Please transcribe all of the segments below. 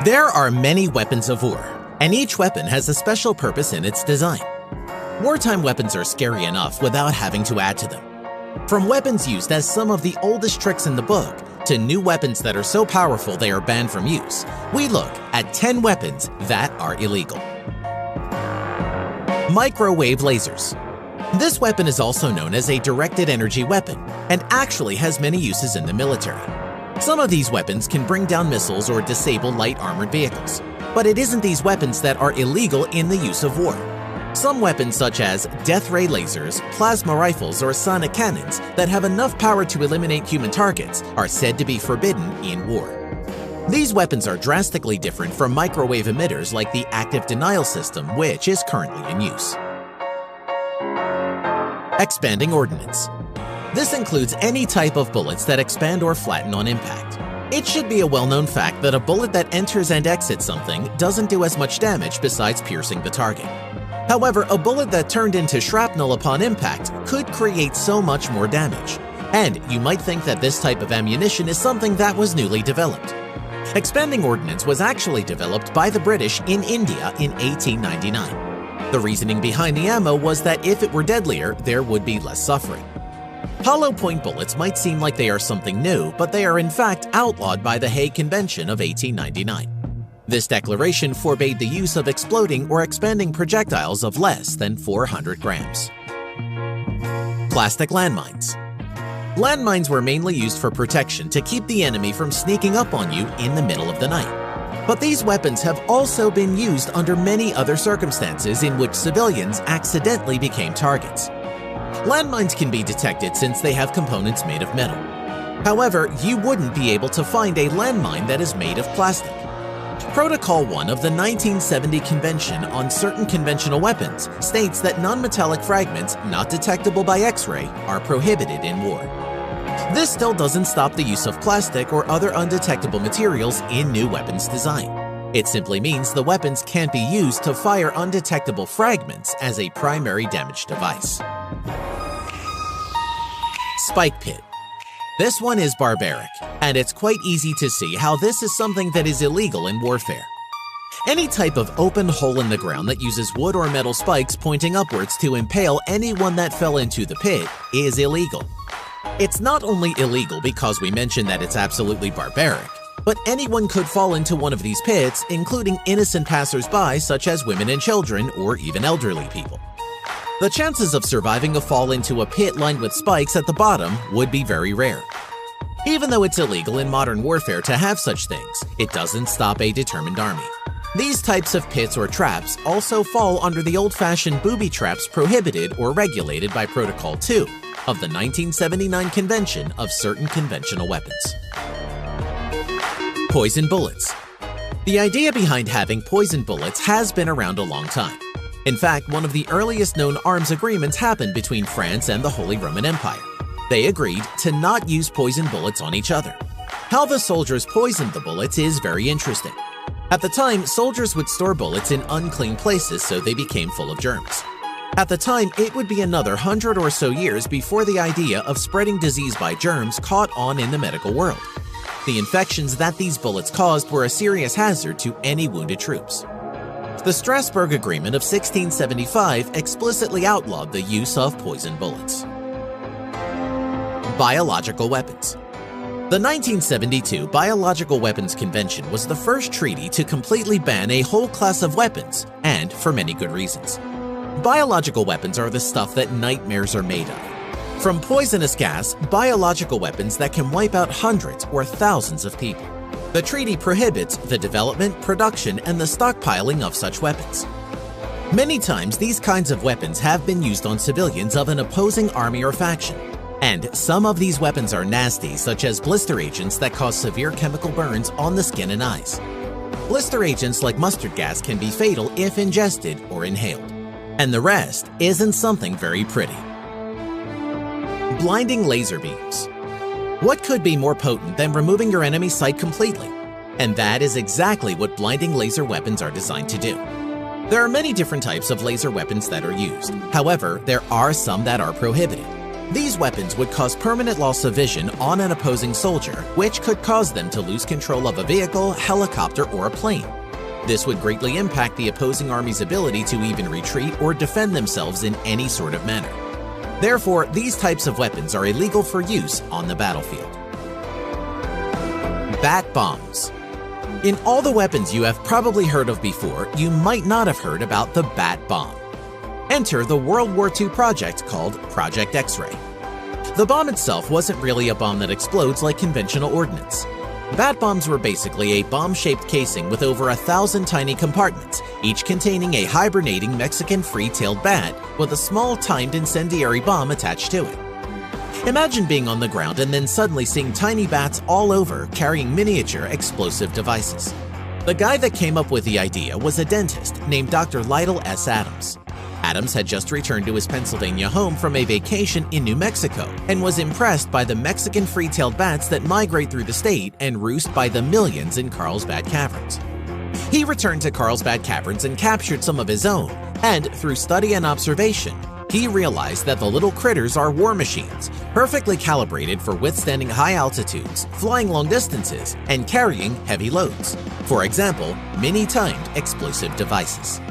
There are many weapons of war, and each weapon has a special purpose in its design. Wartime weapons are scary enough without having to add to them. From weapons used as some of the oldest tricks in the book, to new weapons that are so powerful they are banned from use, we look at 10 weapons that are illegal. Microwave lasers. This weapon is also known as a directed energy weapon, and actually has many uses in the military. Some of these weapons can bring down missiles or disable light armored vehicles, but it isn't these weapons that are illegal in the use of war. Some weapons such as death ray lasers, plasma rifles, or sonic cannons that have enough power to eliminate human targets are said to be forbidden in war. These weapons are drastically different from microwave emitters like the active denial system, which is currently in use. Expanding ordnance. This includes any type of bullets that expand or flatten on impact. It should be a well-known fact that a bullet that enters and exits something doesn't do as much damage besides piercing the target. However, a bullet that turned into shrapnel upon impact could create so much more damage. And you might think that this type of ammunition is something that was newly developed. Expanding ordnance was actually developed by the British in India in 1899. The reasoning behind the ammo was that if it were deadlier, there would be less suffering. Hollow point bullets might seem like they are something new, but they are in fact outlawed by the Hague Convention of 1899. This declaration forbade the use of exploding or expanding projectiles of less than 400 grams. Plastic landmines. Landmines were mainly used for protection to keep the enemy from sneaking up on you in the middle of the night. But these weapons have also been used under many other circumstances in which civilians accidentally became targets. Landmines can be detected since they have components made of metal. However, you wouldn't be able to find a landmine that is made of plastic. Protocol 1 of the 1970 Convention on Certain Conventional Weapons states that non-metallic fragments not detectable by X-ray are prohibited in war. This still doesn't stop the use of plastic or other undetectable materials in new weapons design. It simply means the weapons can't be used to fire undetectable fragments as a primary damage device. Spike pit. This one is barbaric, and it's quite easy to see how this is something that is illegal in warfare. Any type of open hole in the ground that uses wood or metal spikes pointing upwards to impale anyone that fell into the pit is illegal. It's not only illegal because we mentioned that it's absolutely barbaric, but anyone could fall into one of these pits, including innocent passers-by such as women and children or even elderly people. The chances of surviving a fall into a pit lined with spikes at the bottom would be very rare. Even though it's illegal in modern warfare to have such things, it doesn't stop a determined army. These types of pits or traps also fall under the old-fashioned booby traps prohibited or regulated by Protocol 2 of the 1979 Convention of Certain Conventional Weapons. Poison bullets. The idea behind having poison bullets has been around a long time. In fact, one of the earliest known arms agreements happened between France and the Holy Roman Empire. They agreed to not use poison bullets on each other. How the soldiers poisoned the bullets is very interesting. At the time, soldiers would store bullets in unclean places so they became full of germs. At the time, it would be another 100 or so years before the idea of spreading disease by germs caught on in the medical world. The infections that these bullets caused were a serious hazard to any wounded troops. The Strasbourg Agreement of 1675 explicitly outlawed the use of poison bullets. Biological weapons. The 1972 Biological Weapons Convention was the first treaty to completely ban a whole class of weapons, and for many good reasons. Biological weapons are the stuff that nightmares are made of. From poisonous gas, biological weapons that can wipe out hundreds or thousands of people. The treaty prohibits the development, production, and the stockpiling of such weapons. Many times, these kinds of weapons have been used on civilians of an opposing army or faction. And some of these weapons are nasty, such as blister agents that cause severe chemical burns on the skin and eyes. Blister agents like mustard gas can be fatal if ingested or inhaled. And the rest isn't something very pretty. Blinding laser beams. What could be more potent than removing your enemy's sight completely? And that is exactly what blinding laser weapons are designed to do. There are many different types of laser weapons that are used. However, there are some that are prohibited. These weapons would cause permanent loss of vision on an opposing soldier, which could cause them to lose control of a vehicle, helicopter, or a plane. This would greatly impact the opposing army's ability to even retreat or defend themselves in any sort of manner. Therefore, these types of weapons are illegal for use on the battlefield. Bat bombs. In all the weapons you have probably heard of before, you might not have heard about the bat bomb. Enter the World War II project called Project X-Ray. The bomb itself wasn't really a bomb that explodes like conventional ordnance. Bat bombs were basically a bomb-shaped casing with over 1,000 tiny compartments, each containing a hibernating Mexican free-tailed bat with a small timed incendiary bomb attached to it. Imagine being on the ground and then suddenly seeing tiny bats all over carrying miniature explosive devices. The guy that came up with the idea was a dentist named Dr. Lytle S. Adams. Adams had just returned to his Pennsylvania home from a vacation in New Mexico and was impressed by the Mexican free-tailed bats that migrate through the state and roost by the millions in Carlsbad Caverns. He returned to Carlsbad Caverns and captured some of his own, and through study and observation, he realized that the little critters are war machines, perfectly calibrated for withstanding high altitudes, flying long distances, and carrying heavy loads. For example, mini-timed explosive devices.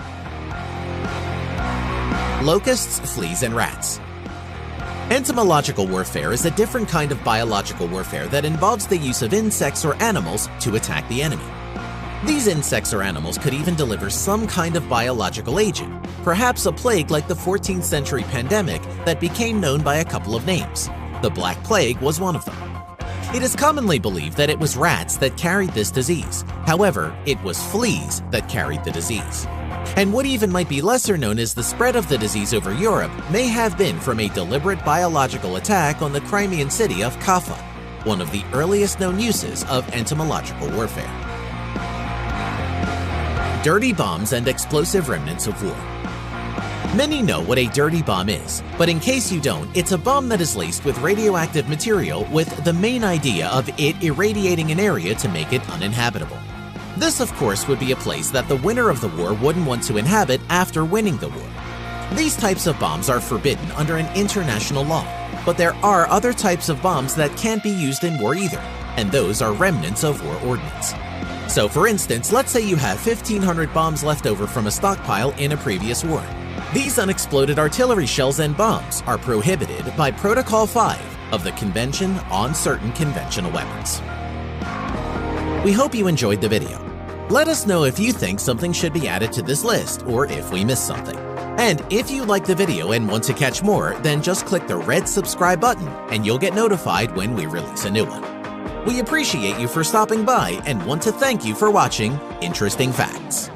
Locusts, fleas, and rats. Entomological warfare is a different kind of biological warfare that involves the use of insects or animals to attack the enemy. These insects or animals could even deliver some kind of biological agent, perhaps a plague like the 14th century pandemic that became known by a couple of names. The Black Plague was one of them. It is commonly believed that it was rats that carried this disease. However, it was fleas that carried the disease. And what even might be lesser known as the spread of the disease over Europe may have been from a deliberate biological attack on the Crimean city of Kaffa, one of the earliest known uses of entomological warfare. Dirty bombs and explosive remnants of war. Many know what a dirty bomb is, but in case you don't, it's a bomb that is laced with radioactive material with the main idea of it irradiating an area to make it uninhabitable. This, of course, would be a place that the winner of the war wouldn't want to inhabit after winning the war. These types of bombs are forbidden under an international law, but there are other types of bombs that can't be used in war either, and those are remnants of war ordnance. So for instance, let's say you have 1,500 bombs left over from a stockpile in a previous war. These unexploded artillery shells and bombs are prohibited by Protocol 5 of the Convention on Certain Conventional Weapons. We hope you enjoyed the video. Let us know if you think something should be added to this list or if we missed something. And if you like the video and want to catch more, then just click the red subscribe button and you'll get notified when we release a new one. We appreciate you for stopping by and want to thank you for watching Interesting Facts.